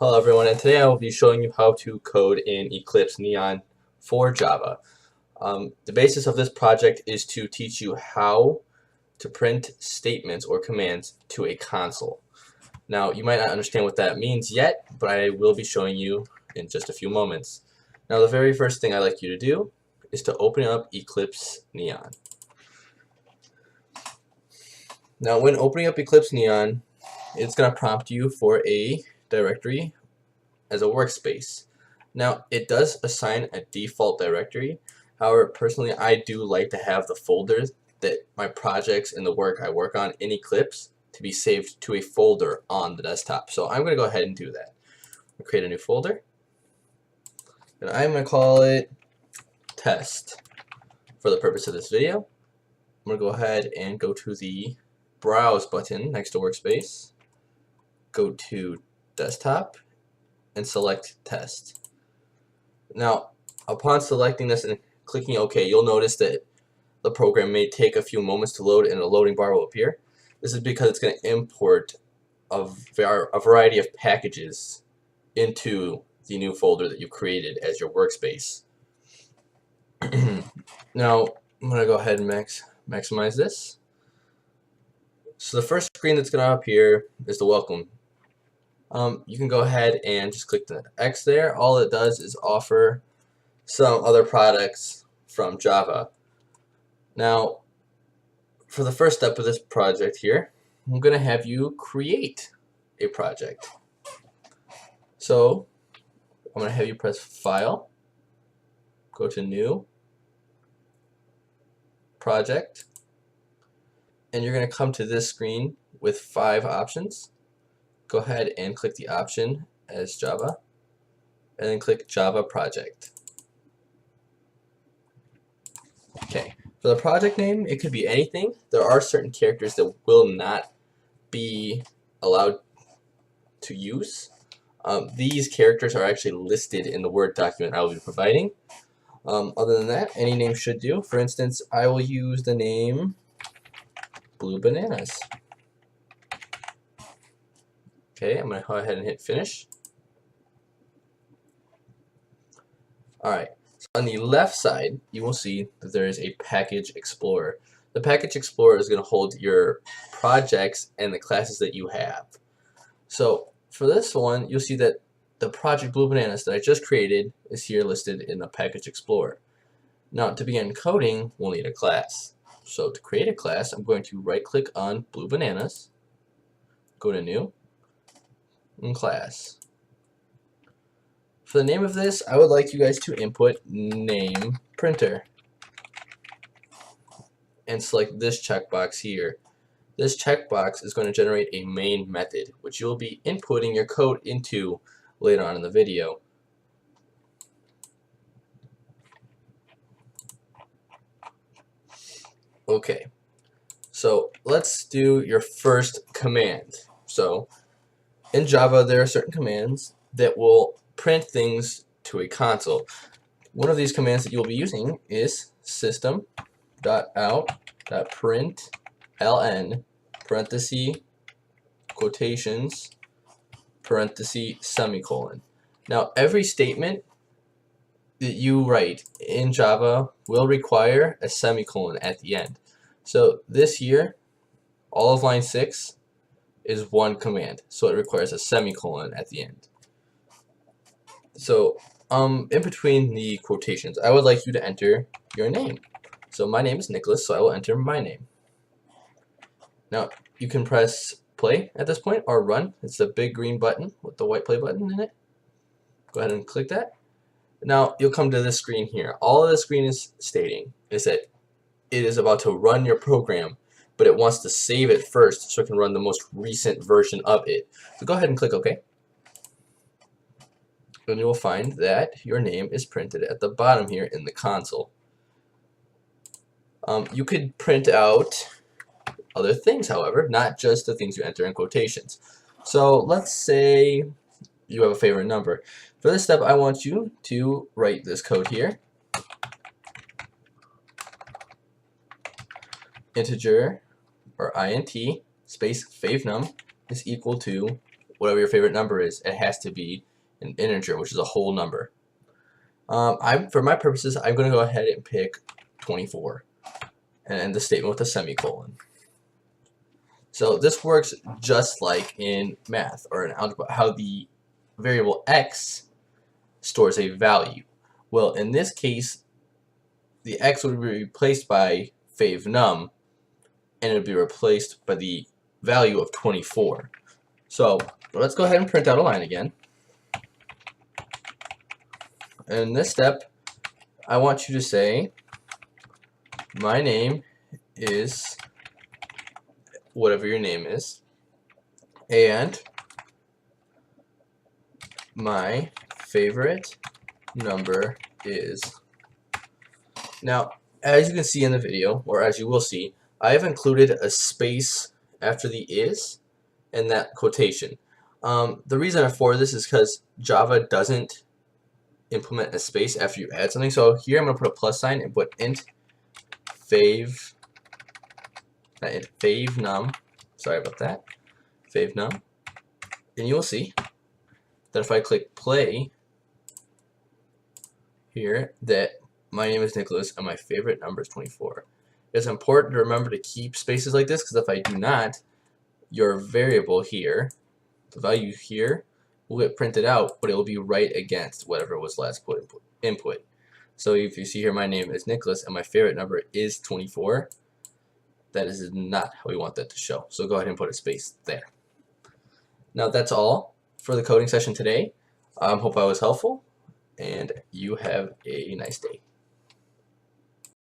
Hello everyone, and today I will be showing you how to code in Eclipse Neon for Java. The basis of this project is to teach you how to print statements or commands to a console. Now, you might not understand what that means yet, but I will be showing you in just a few moments. Now, the very first thing I'd like you to do is to open up Eclipse Neon. Now, when opening up Eclipse Neon, it's going to prompt you for a directory as a workspace. Now, it does assign a default directory. However, personally, I do like to have the folders that my projects and the work I work on in Eclipse to be saved to a folder on the desktop. So I'm going to go ahead and do that. I'll create a new folder, and I'm going to call it test for the purpose of this video. I'm going to go ahead and go to the browse button next to workspace, go to desktop, and select test. Now, upon selecting this and clicking OK, you'll notice that the program may take a few moments to load and a loading bar will appear. This is because it's going to import a variety of packages into the new folder that you've created as your workspace. Now, I'm going to go ahead and maximize this. So the first screen that's going to appear is the welcome. You can go ahead and just click the X there. All it does is offer some other products from Java. Now, for the first step of this project here, I'm going to have you create a project. So, I'm going to have you press File, go to New, Project, and you're going to come to this screen with 5 options. Go ahead and click the option as Java, and then click Java Project. Okay, for the project name, it could be anything. There are certain characters that will not be allowed to use. These characters are actually listed in the Word document I will be providing. Other than that, any name should do. For instance, I will use the name Blue Bananas. Okay, I'm going to go ahead and hit Finish. Alright, so on the left side, you will see that there is a Package Explorer. The Package Explorer is going to hold your projects and the classes that you have. So for this one, you'll see that the project Blue Bananas that I just created is here listed in the Package Explorer. Now, to begin coding, we'll need a class. So to create a class, I'm going to right-click on Blue Bananas, go to New, and Class. For the name of this, I would like you guys to input name printer and select this checkbox here. This checkbox is going to generate a main method, which you'll be inputting your code into later on in the video. Okay, so let's do your first command. So in Java, there are certain commands that will print things to a console. One of these commands that you'll be using is system.out.println parenthesis quotations parenthesis semicolon. Now, every statement that you write in Java will require a semicolon at the end. So this here, all of line 6 is one command, so it requires a semicolon at the end. So in between the quotations, I would like you to enter your name. So my name is Nicholas, so I will enter my name. Now you can press play at this point or run. It's the big green button with the white play button in it. Go ahead and click that. Now you'll come to this screen here. All of the screen is stating is that it is about to run your program, but it wants to save it first so it can run the most recent version of it. So go ahead and click OK. And you will find that your name is printed at the bottom here in the console. You could print out other things, however, not just the things you enter in quotations. So let's say you have a favorite number. For this step, I want you to write this code here. Integer, or int, space favenum is equal to whatever your favorite number is, it has to be an integer, which is a whole number. For my purposes, I'm going to go ahead and pick 24 and end the statement with a semicolon. So this works just like in math or in algebra, how the variable x stores a value. Well, in this case, the x would be replaced by favnum, and it would be replaced by the value of 24. So let's go ahead and print out a line again. And in this step, I want you to say, my name is whatever your name is, and my favorite number is. Now, as you can see in the video, or as you will see, I have included a space after the is in that quotation. The reason for this is because Java doesn't implement a space after you add something. So here I'm going to put a plus sign and put int favnum, sorry about that, favnum, and you will see that if I click play here, that my name is Nicholas and my favorite number is 24. It's important to remember to keep spaces like this, because if I do not, your variable here, the value here, will get printed out, but it will be right against whatever was last put input. So if you see here, my name is Nicholas and my favorite number is 24, that is not how we want that to show. So go ahead and put a space there. Now that's all for the coding session today. Hope I was helpful, and you have a nice day.